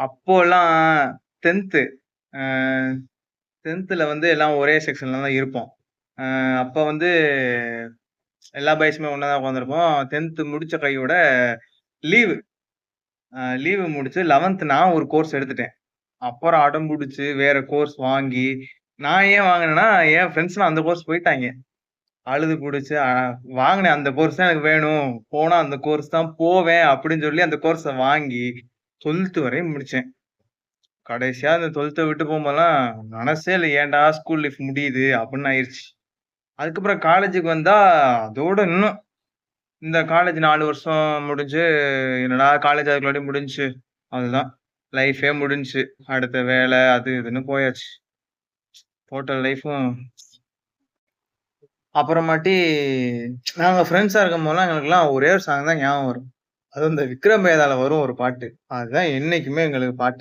அப்போலாம் 10த் அ 10த்ல வந்து எல்லாம் ஒரே செக்ஷன்ல தான் இருப்போம். அ அப்ப வந்து எல்லா பாய்ஸுமே ஒண்ணா தான் உட்காந்துருப்போம். 10த் முடிச்ச கையோட லீவு. லீவு முடிச்சு 11த் நான் ஒரு கோர்ஸ் எடுத்துட்டேன். அப்புறம் அடம் புடிச்சு வேற கோர்ஸ் வாங்கி, நான் ஏன் வாங்குனேன்னா, என் ஃப்ரெண்ட்ஸ்லாம் அந்த கோர்ஸ் போயிட்டாய்ங்க. அழுது புடிச்சு வாங்கினேன். அந்த கோர்ஸ் தான் எனக்கு வேணும். போனா அந்த கோர்ஸ் தான் போவேன் அப்படின்னு சொல்லி அந்த கோர்ஸ வாங்கி 12த் வரையும் முடிச்சேன். கடைசியா அந்த 12த்த விட்டு போம்போதெல்லாம் மனசே இல்ல. ஏன்டா ஸ்கூல் லைஃப் முடியுது அப்படின்னு ஆயிருச்சு. அதுக்கப்புறம் காலேஜுக்கு வந்தா அதோட இன்னும் இந்த காலேஜ் 4 வருஷம் முடிஞ்சு, என்னடா காலேஜ் அதுக்குள்ளாட்டி முடிஞ்சுச்சு. அதுதான் லைஃபே முடிஞ்சுச்சு. அடுத்த வேலை அது இதுன்னு போயாச்சு. டோட்டல் லைஃப்பும் அப்புறமாட்டி நாங்க ஃப்ரெண்ட்ஸா இருக்கும்போதெல்லாம் எங்களுக்கெல்லாம் ஒரே ஒரு சாங் தான் ஞாபகம் வரும். அதுவும் இந்த விக்ரம் வேதாள வரும் ஒரு பாட்டு. அதுதான் என்னைக்குமே எங்களுக்கு பாட்டு.